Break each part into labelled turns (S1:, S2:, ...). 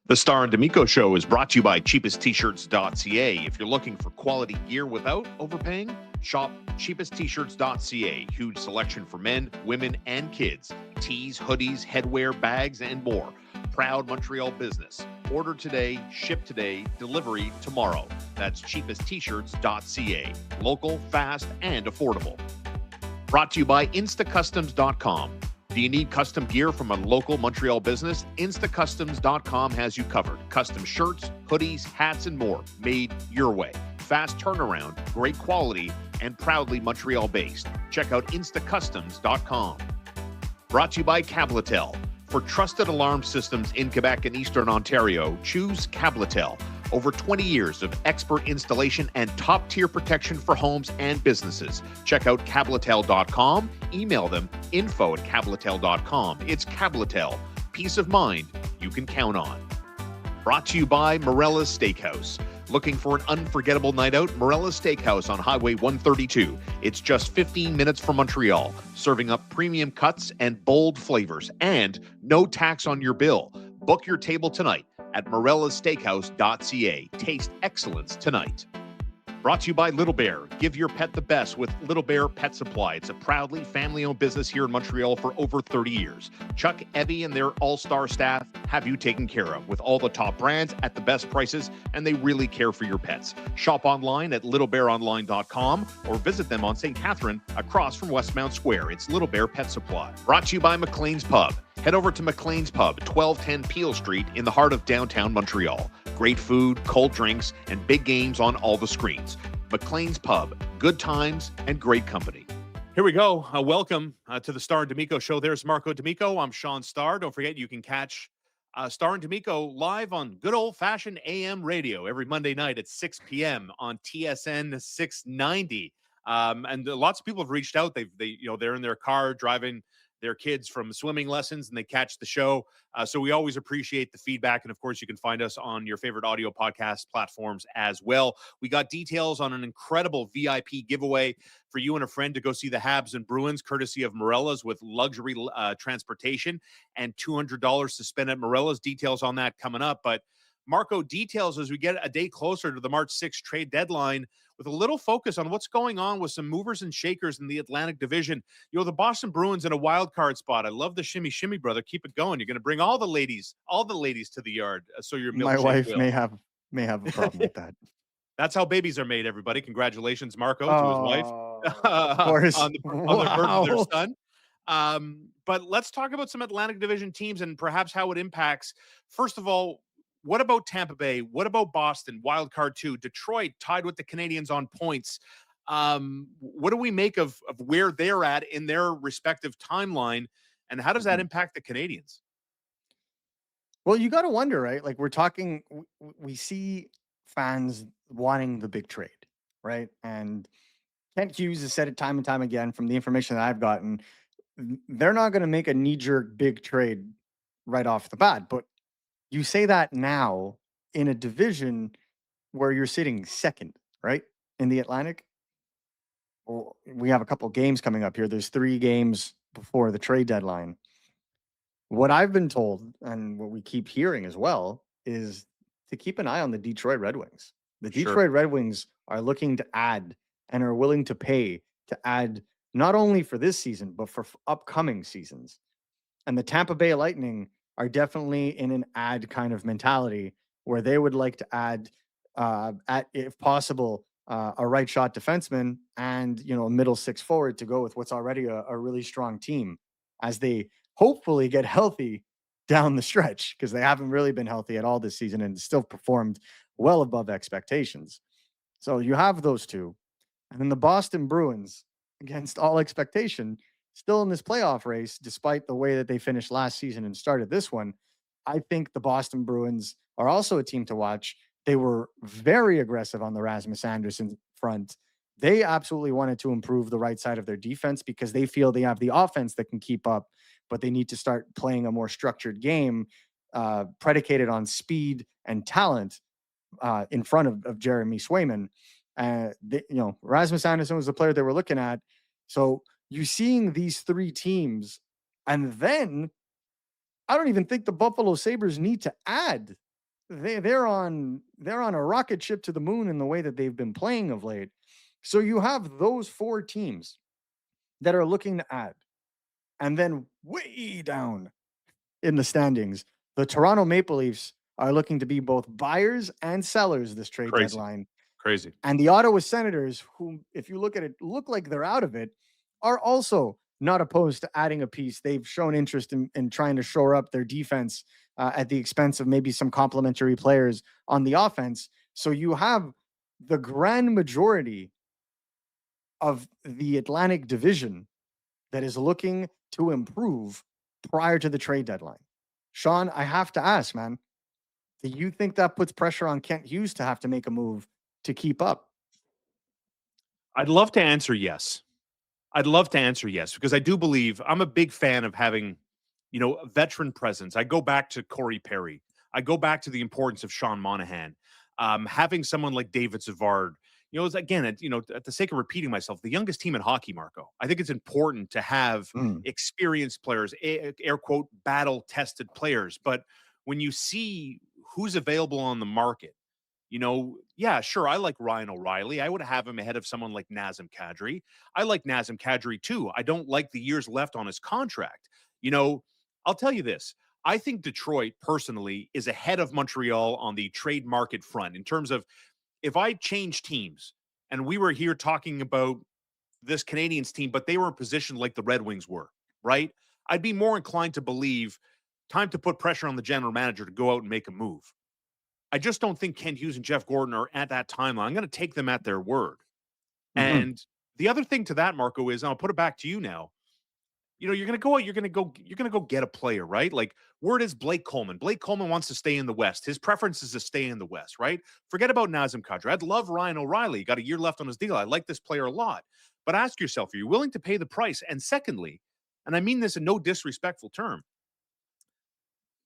S1: The Starr and D'Amico Show is brought to you by cheapesttshirts.ca. If you're looking for quality gear without overpaying, shop cheapesttshirts.ca. Huge selection for men, women, and kids. Tees, hoodies, headwear, bags, and more. Proud Montreal business. Order today, ship today, delivery tomorrow. That's cheapesttshirts.ca. Local, fast, and affordable. Brought to you by instacustoms.com. Do you need custom gear from a local Montreal business? Instacustoms.com has you covered. Custom shirts, hoodies, hats, and more made your way. Fast turnaround, great quality, and proudly Montreal-based. Check out instacustoms.com. Brought to you by Cabletel. For trusted alarm systems in Quebec and Eastern Ontario, choose Cabletel. Over 20 years of expert installation and top-tier protection for homes and businesses. Check out Cabletel.com. Email them info@Cabletel.com. It's Cabletel. Peace of mind you can count on. Brought to you by Morella's Steakhouse. Looking for an unforgettable night out? Morella's Steakhouse on Highway 132. It's just 15 minutes from Montreal, serving up premium cuts and bold flavors, and no tax on your bill. Book your table tonight at morellassteakhouse.ca. Taste excellence tonight. Brought to you by Little Bear. Give your pet the best with Little Bear Pet Supply. It's a proudly family-owned business here in Montreal for over 30 years. Chuck, Evie, and their all-star staff have you taken care of with all the top brands at the best prices, and they really care for your pets. Shop online at littlebearonline.com or visit them on St. Catherine across from Westmount Square. It's Little Bear Pet Supply. Brought to you by McLean's Pub. Head over to McLean's Pub, 1210 Peel Street in the heart of downtown Montreal. Great food, cold drinks, and big games on all the screens. McLean's Pub, good times and great company. Here we go. Welcome to the Starr and D'Amico Show. There's Marco D'Amico. I'm Shaun Starr. Don't forget, you can catch Starr and D'Amico live on good old-fashioned AM radio every Monday night at 6 p.m. on TSN 690. And lots of people have reached out. They're in their car driving their kids from swimming lessons and they catch the show. So we always appreciate the feedback. And of course, you can find us on your favorite audio podcast platforms as well. We got details on an incredible VIP giveaway for you and a friend to go see the Habs and Bruins, courtesy of Morella's, with luxury transportation and $200 to spend at Morella's. Details on that coming up. But Marco, details as we get a day closer to the March 6th trade deadline, with a little focus on what's going on with some movers and shakers in the Atlantic Division. The Boston Bruins in a wild card spot. I love the shimmy, brother. Keep it going. You're going to bring all the ladies to the yard. So your
S2: my wife may have a problem with that.
S1: That's how babies are made, everybody. Congratulations, Marco, to his wife
S2: of course.
S1: on the birth of their son. But let's talk about some Atlantic Division teams and perhaps how it impacts. First of all, what about Tampa Bay? What about Boston? Wild card 2. Detroit tied with the Canadiens on points. What do we make of where they're at in their respective timeline, and how does that impact the Canadiens?
S2: Well, you got to wonder, right? Like, we're talking, we see fans wanting the big trade, right? And Kent Hughes has said it time and time again from the information that I've gotten. They're not going to make a knee-jerk big trade right off the bat, but you say that now in a division where you're sitting second, right, in the Atlantic. Well, we have a couple games coming up here. There's 3 games before the trade deadline. What I've been told, and what we keep hearing as well, is to keep an eye on the Detroit Red Wings. The Detroit Red Wings are looking to add and are willing to pay to add not only for this season, but for upcoming seasons. And the Tampa Bay Lightning are definitely in an add kind of mentality where they would like to add, if possible, a right shot defenseman and, a middle 6 forward to go with what's already a really strong team as they hopefully get healthy down the stretch, because they haven't really been healthy at all this season and still performed well above expectations. So you have those two. And then the Boston Bruins, against all expectation, still in this playoff race, despite the way that they finished last season and started this one. I think the Boston Bruins are also a team to watch. They were very aggressive on the Rasmus Anderson front. They absolutely wanted to improve the right side of their defense because they feel they have the offense that can keep up, but they need to start playing a more structured game predicated on speed and talent in front of Jeremy Swayman. Rasmus Anderson was the player they were looking at. So you're seeing these 3 teams, and then I don't even think the Buffalo Sabres need to add they're on a rocket ship to the moon in the way that they've been playing of late. So you have those four teams that are looking to add, and then way down in the standings, the Toronto Maple Leafs are looking to be both buyers and sellers this trade
S1: Crazy.
S2: deadline.
S1: Crazy.
S2: And the Ottawa Senators, who, if you look at it, look like they're out of it, are also not opposed to adding a piece. They've shown interest in trying to shore up their defense at the expense of maybe some complementary players on the offense. So you have the grand majority of the Atlantic Division that is looking to improve prior to the trade deadline. Shaun, I have to ask, man, do you think that puts pressure on Kent Hughes to have to make a move to keep up?
S1: I'd love to answer yes. I'd love to answer yes, because I do believe I'm a big fan of having, a veteran presence. I go back to Corey Perry. I go back to the importance of Sean Monahan. Having someone like David Savard, it's, again, at the sake of repeating myself, the youngest team in hockey, Marco. I think it's important to have experienced players, air quote, battle tested players. But when you see who's available on the market, yeah, sure, I like Ryan O'Reilly. I would have him ahead of someone like Nazem Kadri. I like Nazem Kadri too. I don't like the years left on his contract. I'll tell you this. I think Detroit personally is ahead of Montreal on the trade market front in terms of, if I change teams and we were here talking about this Canadiens team, but they were in position like the Red Wings were, right? I'd be more inclined to believe time to put pressure on the general manager to go out and make a move. I just don't think Kent Hughes and Jeff Gordon are at that timeline. I'm going to take them at their word.
S2: Mm-hmm.
S1: And the other thing to that, Marco, is, and I'll put it back to you now. You're going to go out, you're going to go get a player, right? Like, word is Blake Coleman. Blake Coleman wants to stay in the West. His preference is to stay in the West, right? Forget about Nazem Kadri. I'd love Ryan O'Reilly. He got a year left on his deal. I like this player a lot. But ask yourself, are you willing to pay the price? And secondly, and I mean this in no disrespectful term,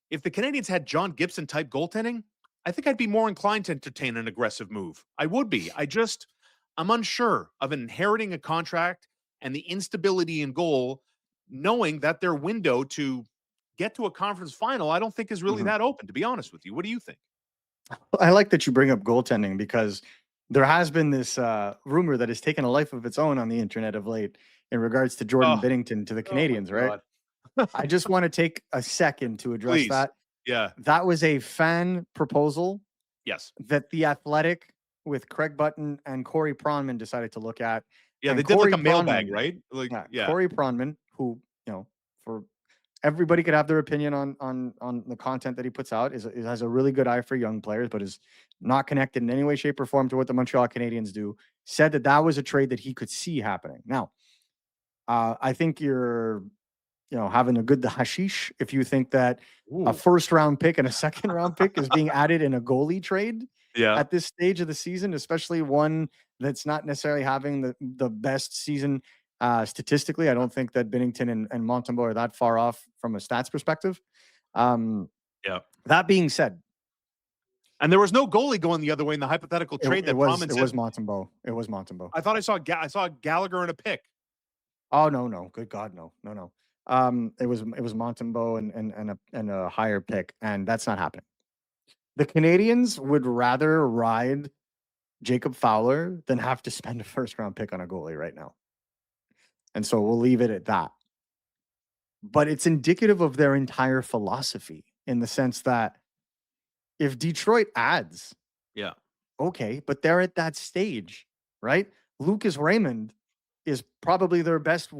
S1: if the Canadiens had John Gibson type goaltending, I think I'd be more inclined to entertain an aggressive move. I would be. I'm unsure of inheriting a contract and the instability in goal, knowing that their window to get to a conference final, I don't think is really that open, to be honest with you. What do you think?
S2: I like that you bring up goaltending, because there has been this rumor that has taken a life of its own on the internet of late in regards to Jordan Binnington to the Canadiens, right? I just want to take a second to address
S1: Please.
S2: that.
S1: Yeah.
S2: That was a fan proposal.
S1: Yes.
S2: That The Athletic with Craig Button and Corey Pronman decided to look at.
S1: Yeah,
S2: and
S1: they did
S2: Corey
S1: like a mailbag,
S2: Pronman,
S1: right? Like, yeah.
S2: Corey Pronman, who, for everybody could have their opinion on the content that he puts out, has a really good eye for young players, but is not connected in any way, shape, or form to what the Montreal Canadiens do, said that was a trade that he could see happening. Now, I think you're having a good hashish if you think that a first round pick and a second round pick is being added in a goalie trade at this stage of the season, especially one that's not necessarily having the best season statistically. I don't think that Binnington and Montembeau are that far off from a stats perspective. That being said,
S1: and there was no goalie going the other way in the hypothetical trade
S2: it was Montembeau. It was Montembeau.
S1: I thought I saw Gallagher in a pick.
S2: Oh no! Good God, no. It was Montembeau and a higher pick, and that's not happening. The Canadiens would rather ride Jacob Fowler than have to spend a first round pick on a goalie right now. And so we'll leave it at that. But it's indicative of their entire philosophy, in the sense that if Detroit adds, okay, but they're at that stage, right? Lucas Raymond is probably their best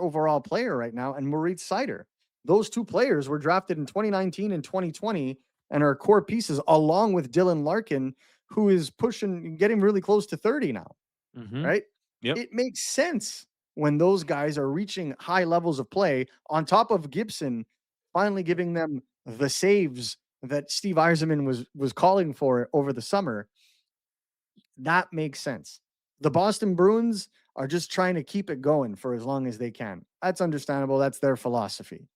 S2: overall player right now, and Moritz Seider. Those two players were drafted in 2019 and 2020 and are core pieces, along with Dylan Larkin, who is getting really close to 30 now, right?
S1: Yep.
S2: It makes sense when those guys are reaching high levels of play, on top of Gibson finally giving them the saves that Steve Yzerman was calling for over the summer. That makes sense. The Boston Bruins are just trying to keep it going for as long as they can. That's understandable. That's their philosophy.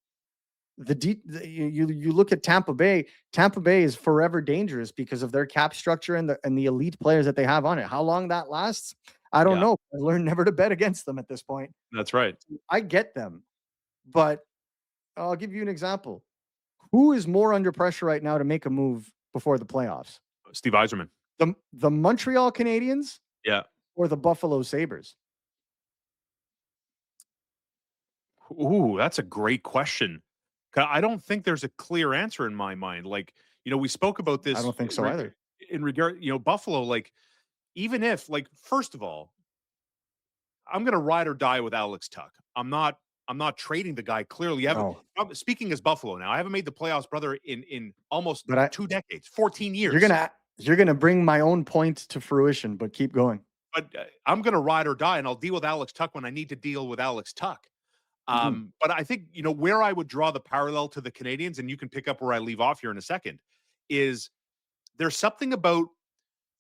S2: You look at Tampa Bay. Tampa Bay is forever dangerous because of their cap structure and the elite players that they have on it. How long that lasts, I don't know. I learned never to bet against them at this point.
S1: That's right.
S2: I get them, but I'll give you an example. Who is more under pressure right now to make a move before the playoffs?
S1: Steve Yzerman.
S2: The Montreal Canadiens
S1: Yeah.
S2: or the Buffalo Sabres?
S1: Ooh, that's a great question. I don't think there's a clear answer in my mind. Like, we spoke about
S2: I
S1: this
S2: don't think so either.
S1: in regard, Buffalo, like, even if, like, first of all, I'm gonna ride or die with Alex Tuck. I'm not trading the guy. Clearly,
S2: No,
S1: speaking as Buffalo now, I haven't made the playoffs, brother, in almost
S2: but
S1: 2 decades, 14
S2: you're
S1: years.
S2: gonna bring my own point to fruition, but keep going.
S1: But I'm gonna ride or die, and I'll deal with Alex Tuck when I need to deal with Alex Tuck.
S2: Mhm.
S1: But I think, where I would draw the parallel to the Canadians, and you can pick up where I leave off here in a second, is there's something about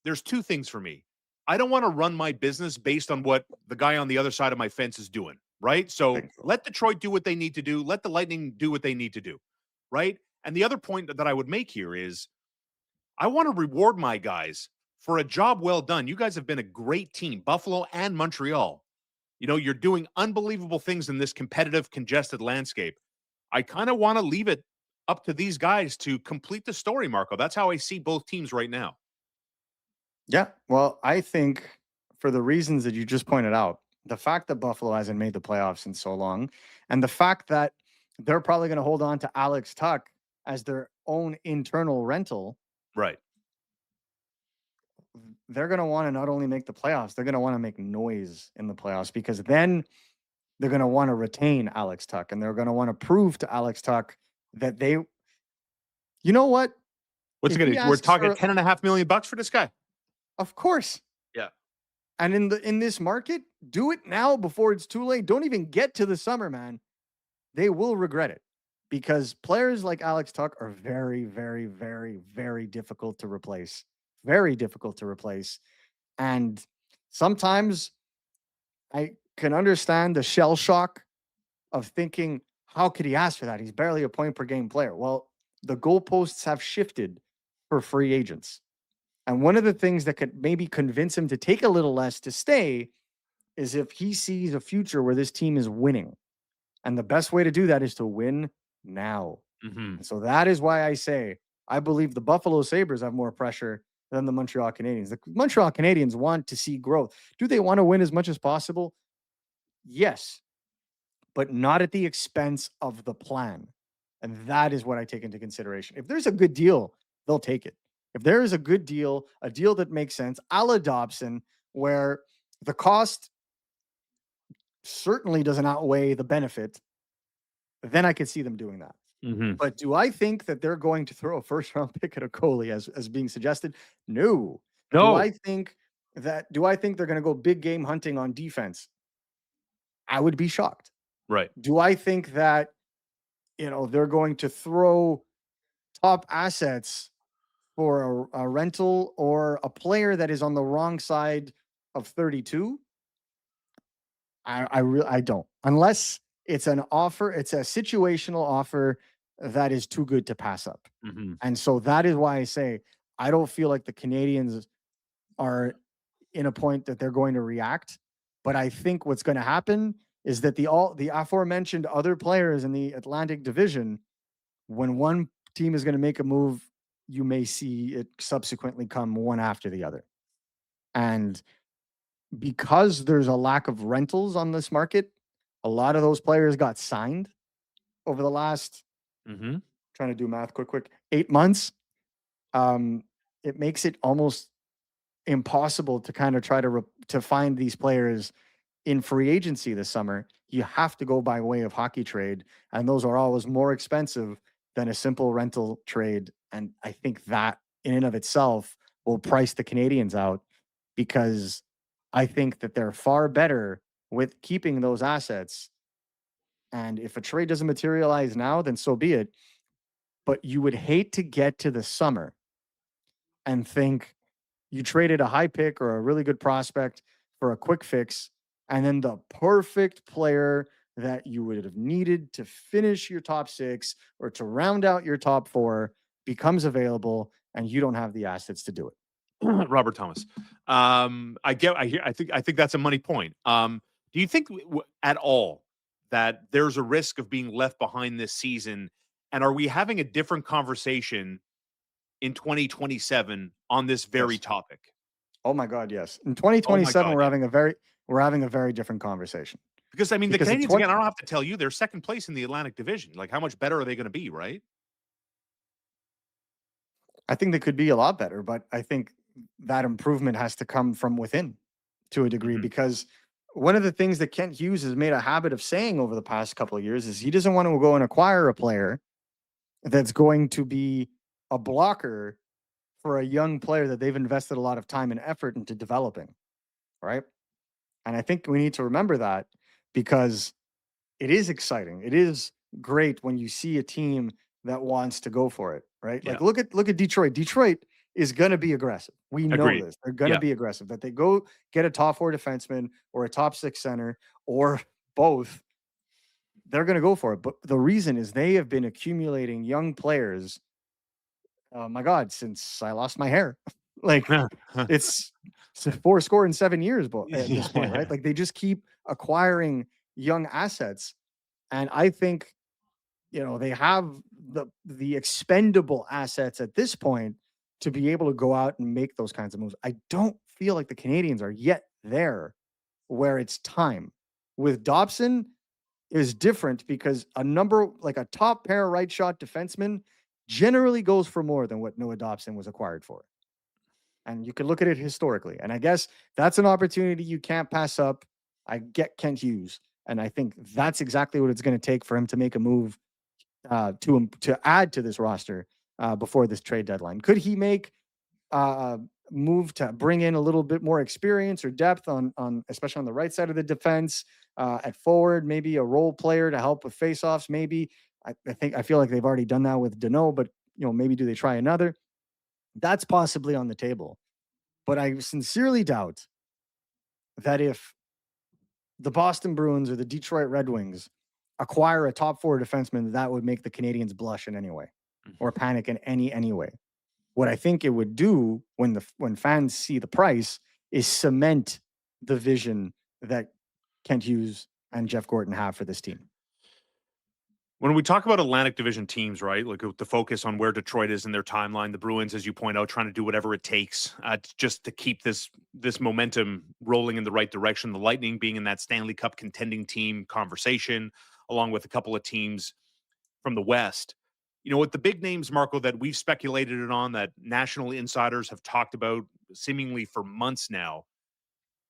S1: there's two things for me. I don't want to run my business based on what the guy on the other side of my fence is doing, right? So
S2: Think so.
S1: let Detroit do what they need to do. Let the Lightning do what they need to do, right? And the other point that I would make here is I want to reward my guys for a job well done. You guys have been a great team, Buffalo and Montreal. You're doing unbelievable things in this competitive, congested landscape. I kind of want to leave it up to these guys to complete the story, Marco. That's how I see both teams right now.
S2: Yeah. Well, I think for the reasons that you just pointed out, the fact that Buffalo hasn't made the playoffs in so long, and the fact that they're probably going to hold on to Alex Tuck as their own internal rental,
S1: Right.
S2: they're going to want to not only make the playoffs, they're going to want to make noise in the playoffs because then they're going to want to retain Alex Tuck and they're going to want to prove to Alex Tuck that you know what?
S1: What's it
S2: If he
S1: going to? We're
S2: asks
S1: talking
S2: for,
S1: $10.5 million for this guy.
S2: of course.
S1: Yeah.
S2: And in this market, do it now before it's too late. Don't even get to the summer, man. They will regret it because players like Alex Tuck are very, very, very, very difficult to replace. Very difficult to replace. And sometimes I can understand the shell shock of thinking, how could he ask for that? He's barely a point per game player. Well, the goalposts have shifted for free agents. And one of the things that could maybe convince him to take a little less to stay is if he sees a future where this team is winning. And the best way to do that is to win now.
S1: Mm-hmm.
S2: And so that is why I say I believe the Buffalo Sabres have more pressure than the Montreal Canadiens. The Montreal Canadiens want to see growth. Do they want to win as much as possible? Yes, but not at the expense of the plan. And that is what I take into consideration. If there's a good deal, they'll take it. If there is a good deal, a deal that makes sense, a la Dobson, where the cost certainly doesn't outweigh the benefit, then I could see them doing that.
S1: Mm-hmm.
S2: But do I think that they're going to throw a first round pick at a goalie as being suggested? No.
S1: No.
S2: Do I think they're going to go big game hunting on defense? I would be shocked.
S1: Right.
S2: Do I think that they're going to throw top assets for a rental or a player that is on the wrong side of 32? I don't. Unless it's an offer, it's a situational offer that is too good to pass up.
S1: Mm-hmm.
S2: And so that is why I say I don't feel like the Canadians are in a point that they're going to react. But I think what's going to happen is that the aforementioned other players in the Atlantic Division, when one team is going to make a move, you may see it subsequently come one after the other. And because there's a lack of rentals on this market, a lot of those players got signed over the last,
S1: Mm-hmm.
S2: trying to do math quick, 8 months. It makes it almost impossible to kind of try to find these players in free agency this summer. You have to go by way of hockey trade, and those are always more expensive than a simple rental trade. And I think that in and of itself will price the Canadians out because I think that they're far better with keeping those assets. And if a trade doesn't materialize now, then so be it. But you would hate to get to the summer and think you traded a high pick or a really good prospect for a quick fix, and then the perfect player that you would have needed to finish your top six or to round out your top four becomes available, and you don't have the assets to do it.
S1: Robert Thomas. I think that's a money point. Do you think at all that there's a risk of being left behind this season? And are we having a different conversation in 2027 on this very
S2: Yes.
S1: topic?
S2: Oh my God, yes. In
S1: Oh my
S2: 2027,
S1: God,
S2: we're having a very different conversation.
S1: because I mean, the
S2: Because in
S1: Canadians,
S2: 20
S1: again, I don't have to tell you, they're second place in the Atlantic Division. Like, how much better are they going to be, right?
S2: I think they could be a lot better, but I think that improvement has to come from within to a degree,
S1: Mhm.
S2: because one of the things that Kent Hughes has made a habit of saying over the past couple of years is he doesn't want to go and acquire a player that's going to be a blocker for a young player that they've invested a lot of time and effort into developing, right? And I think we need to remember that, because it is exciting. It is great when you see a team that wants to go for it, right?
S1: Yeah.
S2: Like look at Detroit. Detroit is going to be aggressive. We know
S1: Agreed.
S2: this. They're going to
S1: Yeah.
S2: be aggressive. That they go get a top 4 defenseman or a top 6 center or both, they're going to go for it. But the reason is they have been accumulating young players. Oh my God, since I lost my hair, like it's 4 score and 7 years, but at this point, right?
S1: Yeah.
S2: Like they just keep acquiring young assets, and I think they have the expendable assets at this point to be able to go out and make those kinds of moves. I don't feel like the Canadians are yet there where it's time. With Dobson is different because a top pair right shot defenseman generally goes for more than what Noah Dobson was acquired for. And you can look at it historically. And I guess that's an opportunity you can't pass up. I get Kent Hughes. And I think that's exactly what it's going to take for him to make a move to add to this roster before this trade deadline. Could he make a move to bring in a little bit more experience or depth on especially on the right side of the defense at forward, maybe a role player to help with faceoffs? Maybe I feel like they've already done that with Dano, but maybe do they try another? That's possibly on the table. But I sincerely doubt that if the Boston Bruins or the Detroit Red Wings acquire a top 4 defenseman, that would make the Canadians blush in any way or panic in any way. What I think it would do when fans see the price is cement the vision that Kent Hughes and Jeff Gorton have for this team.
S1: When we talk about Atlantic Division teams, right, like with the focus on where Detroit is in their timeline, the Bruins, as you point out, trying to do whatever it takes just to keep this momentum rolling in the right direction. The Lightning being in that Stanley Cup contending team conversation, along with a couple of teams from the West. With the big names, Marco, that we've speculated on, that national insiders have talked about seemingly for months now,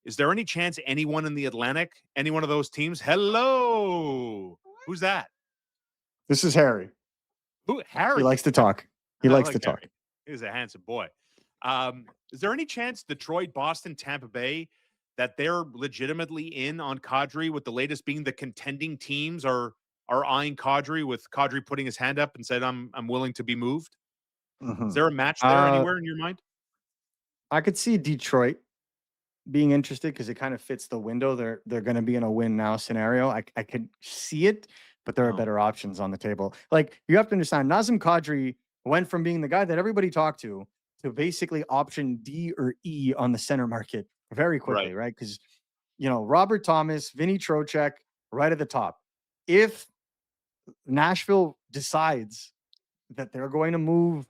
S1: is there any chance anyone in the Atlantic, any one of those teams? Hello, who's that?
S2: This is Harry.
S1: Who?
S2: He
S1: Harry.
S2: likes to talk. He
S1: I
S2: likes
S1: like
S2: to talk.
S1: Harry. He's a handsome boy. Is there any chance Detroit, Boston, Tampa Bay that they're legitimately in on Kadri, with the latest being the contending teams are eyeing Kadri, with Kadri putting his hand up and said, I'm willing to be moved? Is
S2: Mhm.
S1: there a match there anywhere in your mind?
S2: I could see Detroit being interested because it kind of fits the window. They're going to be in a win now scenario. I could see it, but there are
S1: Oh,
S2: better options on the table. Like you have to understand, Nazem Kadri went from being the guy that everybody talked to basically option D or E on the center market very
S1: right.
S2: quickly, right? Because Robert Thomas, Vinny Trocheck, right at the top. If Nashville decides that they're going to move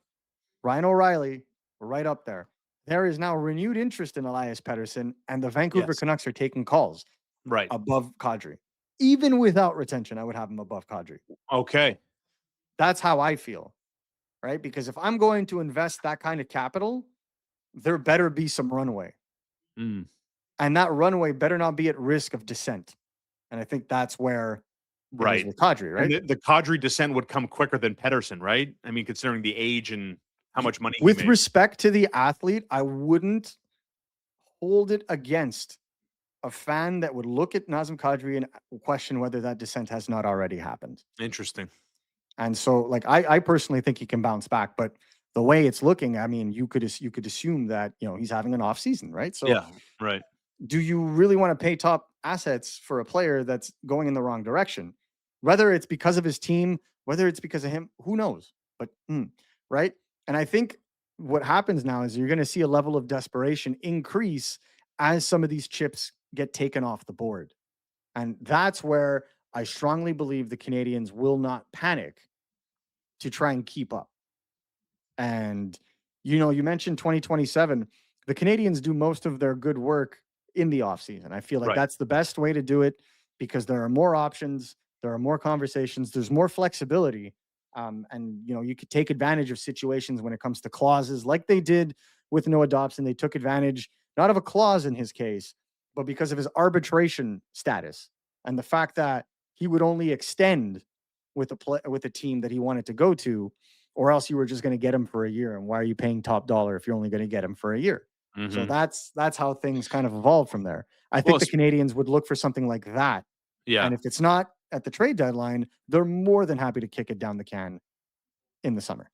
S2: Ryan O'Reilly right up there, there is now renewed interest in Elias Pettersson, and the Vancouver
S1: Yes.
S2: Canucks are taking calls
S1: Right.
S2: above Kadri. Even without retention, I would have him above Kadri.
S1: Okay.
S2: That's how I feel, right? Because if I'm going to invest that kind of capital, there better be some runway.
S1: Mm.
S2: And that runway better not be at risk of descent. And I think that's where it is
S1: Right.
S2: with Kadri, right?
S1: And the Kadri descent would come quicker than Pedersen, right? I mean, considering the age and how much money he
S2: With
S1: made.
S2: respect to the athlete, I wouldn't hold it against a fan that would look at Nazem Kadri and question whether that descent has not already happened.
S1: Interesting.
S2: And so, like, I personally think he can bounce back, but the way it's looking, I mean, you could assume that he's having an off season, right? So,
S1: Yeah. Right.
S2: do you really want to pay top assets for a player that's going in the wrong direction? Whether it's because of his team, whether it's because of him, who knows? But right. And I think what happens now is you're going to see a level of desperation increase as some of these chips get taken off the board. And that's where I strongly believe the Canadians will not panic to try and keep up. And You mentioned 2027. The Canadians do most of their good work in the offseason. I feel like
S1: Right.
S2: that's the best way to do it because there are more options, there are more conversations, there's more flexibility. And you could take advantage of situations when it comes to clauses like they did with Noah Dobson. They took advantage not of a clause in his case, but because of his arbitration status and the fact that he would only extend with a team that he wanted to go to, or else you were just going to get him for a year. And why are you paying top dollar if you're only going to get him for a year? So
S1: Hmm.
S2: that's how things kind of evolved from there. I
S1: Well,
S2: think the Canadians would look for something like that.
S1: yeah.
S2: And if it's not at the trade deadline, they're more than happy to kick it down the can in the summer.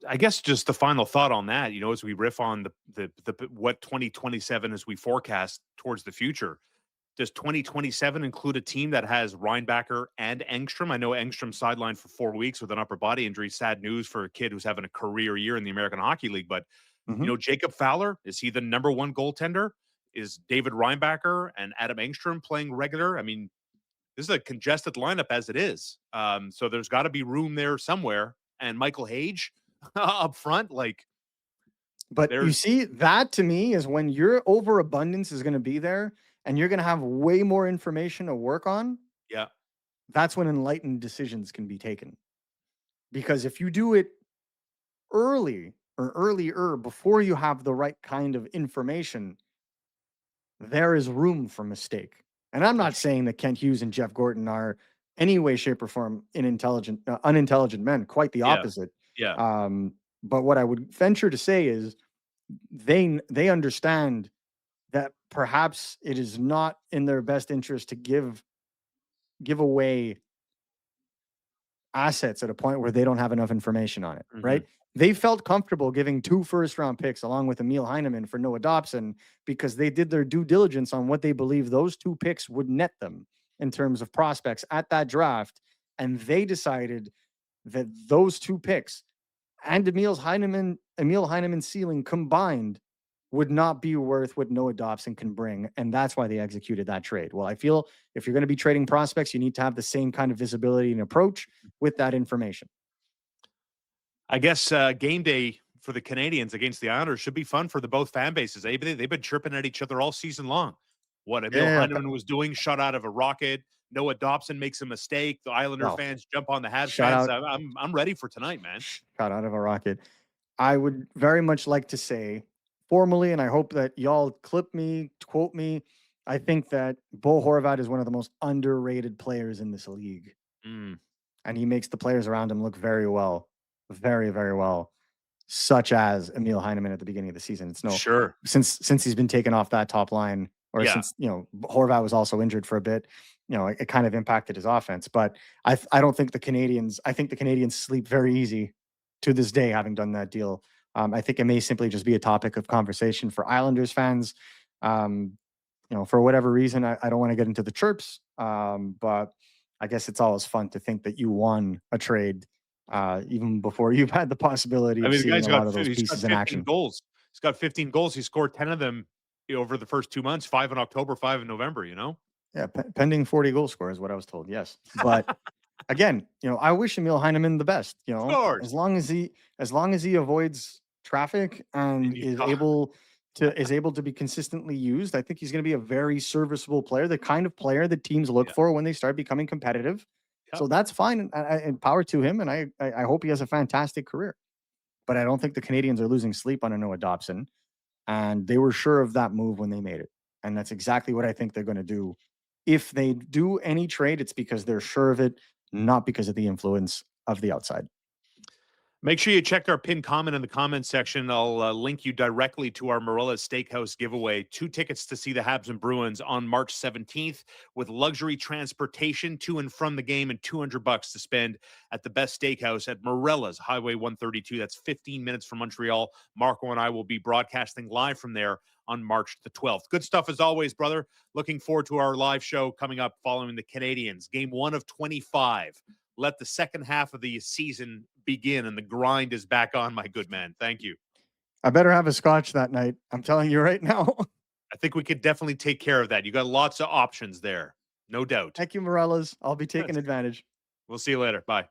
S1: I guess just the final thought on that, as we riff on the what 2027 as we forecast towards the future. Does 2027 include a team that has Reinbacher and Engstrom? I know Engstrom sidelined for 4 weeks with an upper body injury. Sad news for a kid who's having a career year in the American Hockey League. But,
S2: Mhm.
S1: Jacob Fowler, is he the number one goaltender? Is David Reinbacher and Adam Engstrom playing regular? I mean, this is a congested lineup as it is. So there's got to be room there somewhere. And Michael Hage up front, like
S2: But you
S1: there's,
S2: see, that to me is when your overabundance is going to be there and you're going to have way more information to work on.
S1: yeah.
S2: That's when enlightened decisions can be taken. Because if you do it early or earlier before you have the right kind of information, there is room for mistake. And I'm not saying that Kent Hughes and Jeff Gorton are any way, shape, or form unintelligent men. Quite the
S1: Yeah.
S2: opposite.
S1: Yeah.
S2: But what I would venture to say is they understand that perhaps it is not in their best interest to give away assets at a point where they don't have enough information on it,
S1: Hmm.
S2: right? They felt comfortable giving 2 first-round picks along with Emil Heineman for Noah Dobson because they did their due diligence on what they believe those 2 picks would net them in terms of prospects at that draft, and they decided that those 2 picks and Emil Heineman's ceiling combined would not be worth what Noah Dobson can bring, and that's why they executed that trade. Well, I feel if you're going to be trading prospects, you need to have the same kind of visibility and approach with that information.
S1: I guess game day for the Canadians against the Islanders should be fun for the both fan bases. They've been chirping at each other all season long. What Emil
S2: Yeah,
S1: Heineman was doing, shot out of a rocket. Noah Dobson makes a mistake. The Islander
S2: well,
S1: fans jump on the Habs
S2: shout
S1: fans.
S2: out,
S1: I'm ready for tonight, man.
S2: shout out of a rocket. I would very much like to say formally, and I hope that y'all clip me, quote me. I think that Bo Horvat is one of the most underrated players in this league,
S1: Mm,
S2: and he makes the players around him look very well, very, very well, such as Emil Heineman at the beginning of the season. It's no
S1: sure.
S2: since he's been taken off that top line, or
S1: Yeah.
S2: since Horvat was also injured for a bit. It kind of impacted his offense. But I don't think the Canadians. I think the Canadians sleep very easy to this day, having done that deal. I think it may simply just be a topic of conversation for Islanders fans. Um, for whatever reason, I don't want to get into the chirps, but I guess it's always fun to think that you won a trade even before you've had the possibility
S1: I
S2: of
S1: mean, the
S2: seeing
S1: guy's
S2: a
S1: got
S2: lot of those
S1: he's got
S2: pieces in
S1: 15
S2: action.
S1: goals. He's got 15 goals. He scored 10 of them over the first 2 months, 5 in October, 5 in November,
S2: Yeah, pending 40 goal score is what I was told. Yes, but again, I wish Emil Heineman the best.
S1: Of course.
S2: As long as he avoids traffic
S1: And
S2: and
S1: you
S2: is able to be consistently used, I think he's going to be a very serviceable player, the kind of player that teams look
S1: yeah.
S2: for when they start becoming competitive.
S1: Yep.
S2: So that's fine, and power to him. And I hope he has a fantastic career. But I don't think the Canadians are losing sleep on a Noah Dobson, and they were sure of that move when they made it. And that's exactly what I think they're going to do. If they do any trade, it's because they're sure of it, not because of the influence of the outside.
S1: Make sure you check our pinned comment in the comment section. I'll link you directly to our Morella's Steakhouse giveaway. 2 tickets to see the Habs and Bruins on March 17th with luxury transportation to and from the game and $200 to spend at the best steakhouse at Morella's, Highway 132. That's 15 minutes from Montreal. Marco and I will be broadcasting live from there on March the 12th. Good stuff as always, brother. Looking forward to our live show coming up following the Canadians. Game 1 of 25. Let the second half of the season begin and the grind is back on, my good man. Thank you.
S2: I better have a scotch that night. I'm telling you right now.
S1: I think we could definitely take care of that. You got lots of options there. No doubt.
S2: Thank you, Morellas. I'll be taking advantage.
S1: We'll see you later. Bye.